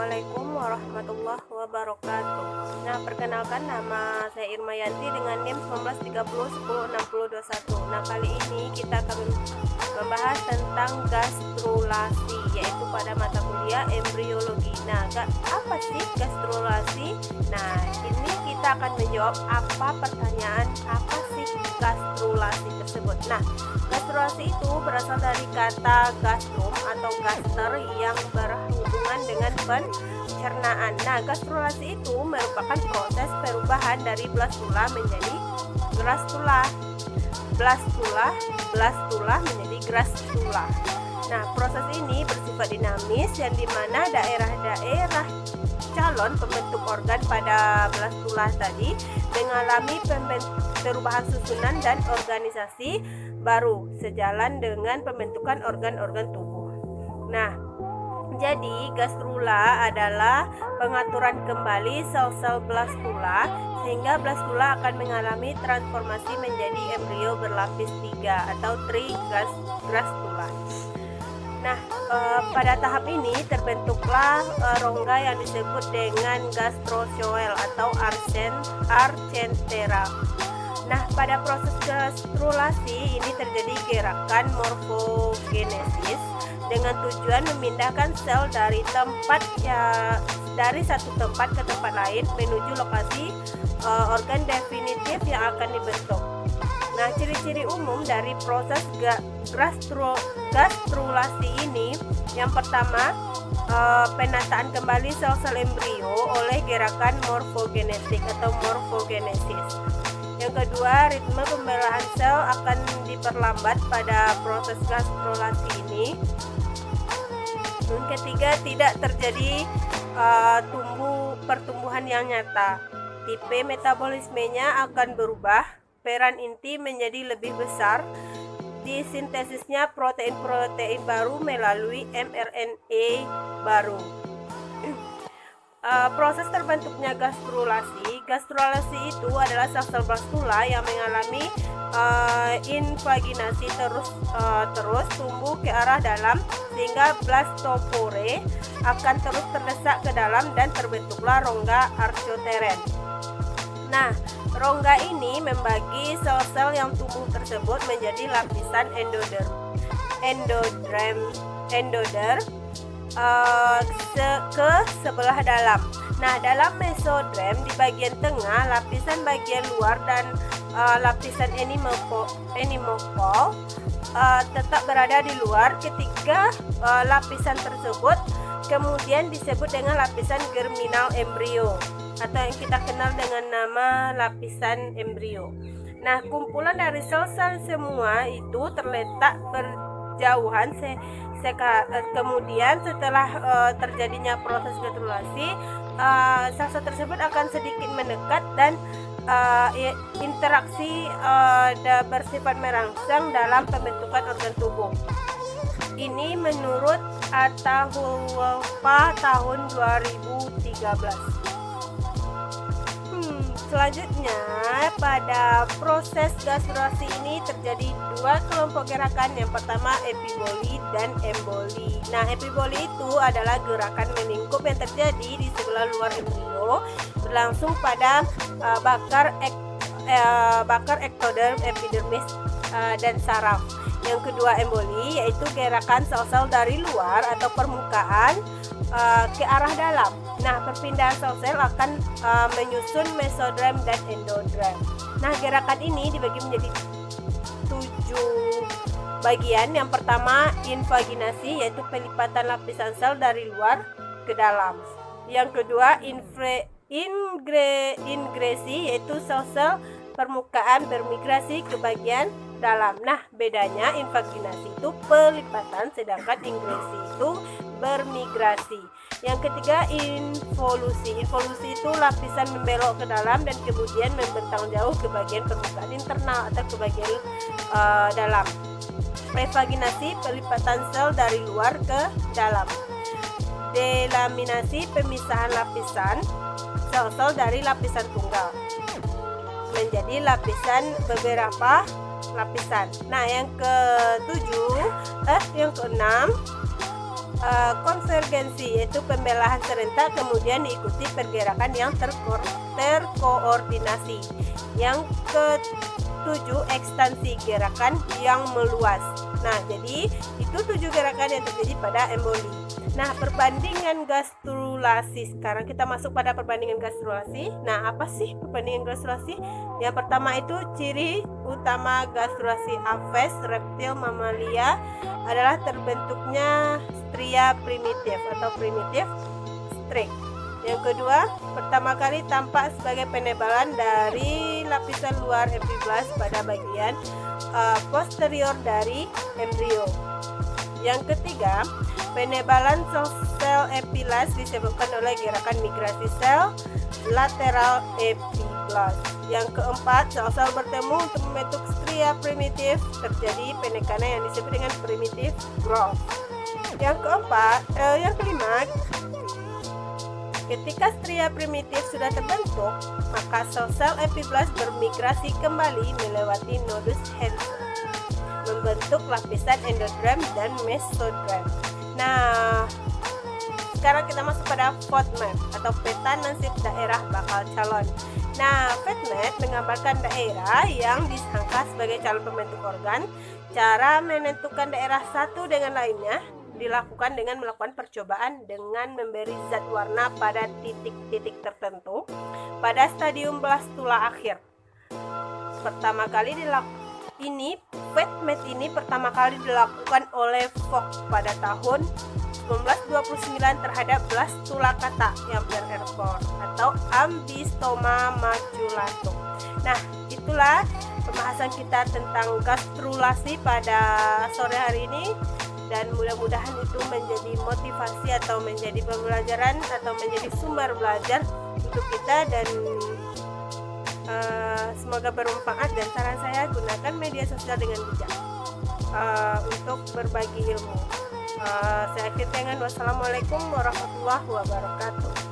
Assalamualaikum warahmatullahi wabarakatuh. Nah, perkenalkan, nama saya Irma Yanti dengan NIM 1930106021. Nah, kali ini kita akan membahas tentang gastrulasi, yaitu pada mata kuliah embriologi. Nah, apa sih gastrulasi? Nah, ini kita akan menjawab pertanyaan apa sih gastrulasi tersebut. Nah, gastrulasi itu berasal dari kata gastrum atau gaster yang berhubungan dengan pencernaan. Nah, gastrulasi itu merupakan proses perubahan dari blastula menjadi grastula, blastula menjadi grastula. Nah, proses ini bersifat dinamis yang dimana daerah-daerah calon pembentuk organ pada blastula tadi mengalami perubahan susunan dan organisasi baru sejalan dengan pembentukan organ-organ tubuh. Nah, jadi gastrula adalah pengaturan kembali sel-sel blastula sehingga blastula akan mengalami transformasi menjadi embrio berlapis 3 atau trigastrula. Nah, pada tahap ini terbentuklah rongga yang disebut dengan gastrocoel atau arcentera. Nah, pada proses gastrulasi ini terjadi gerakan morfogenesis dengan tujuan memindahkan sel dari satu tempat ke tempat lain menuju lokasi organ definitif yang akan dibentuk. Nah, ciri-ciri umum dari proses gastrulasi ini, yang pertama, penataan kembali sel-sel embrio oleh gerakan morfogenetik atau morfogenesis. Yang kedua, ritme pembelahan sel akan diperlambat pada proses gastrulasi ini. Yang ketiga, tidak terjadi pertumbuhan yang nyata. Tipe metabolismenya akan berubah. Peran inti menjadi lebih besar di sintesisnya protein-protein baru melalui mRNA baru. Proses terbentuknya gastrulasi itu adalah sel-sel blastula yang mengalami invaginasi terus tumbuh ke arah dalam sehingga blastopore akan terus terdesak ke dalam dan terbentuklah rongga archoteren. Nah, rongga ini membagi sel-sel yang tumbuh tersebut menjadi lapisan endoderm ke sebelah dalam. Nah, dalam mesoderm di bagian tengah, lapisan bagian luar dan lapisan enimokol tetap berada di luar. Ketiga lapisan tersebut kemudian disebut dengan lapisan germinal embrio atau yang kita kenal dengan nama lapisan embrio. Nah, kumpulan dari sel-sel semua itu terletak berjauhan kemudian setelah terjadinya proses gastrulasi, sel-sel tersebut akan sedikit mendekat dan interaksi bersifat merangsang dalam pembentukan organ tubuh. Ini menurut Atahualpa tahun 2013. Selanjutnya, pada proses gastrulasi ini terjadi dua kelompok gerakan. Yang pertama, epiboli dan emboli. Nah, epiboli itu adalah gerakan melingkup yang terjadi di sebelah luar embrio berlangsung pada bakar ektoderm, epidermis, dan saraf. Yang kedua, emboli, yaitu gerakan sel-sel dari luar atau permukaan ke arah dalam. Nah, perpindahan sel-sel akan menyusun mesoderm dan endoderm. Nah, gerakan ini dibagi menjadi 7 bagian. Yang pertama, invaginasi, yaitu pelipatan lapisan sel dari luar ke dalam. Yang kedua, ingresi, yaitu sel-sel permukaan bermigrasi ke bagian dalam. Nah, bedanya invaginasi itu pelipatan, sedangkan ingresi itu bermigrasi. Yang ketiga, involusi. Involusi itu lapisan membelok ke dalam dan kemudian membentang jauh ke bagian permukaan internal atau ke bagian dalam. Evaginasi, pelipatan sel dari luar ke dalam. Delaminasi, pemisahan lapisan sel-sel dari lapisan tunggal menjadi beberapa lapisan. Nah, yang keenam, konvergensi, yaitu pembelahan serentak, kemudian diikuti pergerakan yang terkoordinasi. Yang ketujuh, ekstansi, gerakan yang meluas. Nah, jadi itu 7 gerakan yang terjadi pada emboli. Nah, perbandingan gastrulasi. Sekarang kita masuk pada perbandingan gastrulasi. Nah, apa sih perbandingan gastrulasi? Yang pertama itu ciri utama gastrulasi aves reptil mamalia adalah terbentuknya stria primitif atau primitif streak. Yang kedua, pertama kali tampak sebagai penebalan dari lapisan luar epiblast pada bagian posterior dari embrio. Yang ketiga, penebalan sel epiblast disebabkan oleh gerakan migrasi sel lateral epiblast. Yang keempat, sel-sel bertemu untuk membentuk stria primitif, terjadi penekanan yang disebut dengan primitive growth. Yang kelima, ketika stria primitif sudah terbentuk, maka sel-sel epiblast bermigrasi kembali melewati nodus Henle, membentuk lapisan endoderm dan mesoderm. Nah, sekarang kita masuk pada FODMAP atau peta nasib daerah bakal calon. Nah, FODMAP menggambarkan daerah yang disangka sebagai calon pembentuk organ. Cara menentukan daerah satu dengan lainnya dilakukan dengan melakukan percobaan dengan memberi zat warna pada titik-titik tertentu pada stadium blastula akhir. Pertama kali FODMAP ini pertama kali dilakukan oleh Fox pada tahun 1929 terhadap blastula kata yang bererpor atau Ambystoma maculatum. Nah, itulah pembahasan kita tentang gastrulasi pada sore hari ini, dan mudah-mudahan itu menjadi motivasi atau menjadi pembelajaran atau menjadi sumber belajar untuk kita, dan semoga bermanfaat. Dan saran saya, gunakan media sosial dengan bijak untuk berbagi ilmu. Saya akhiri dengan wassalamualaikum warahmatullahi wabarakatuh.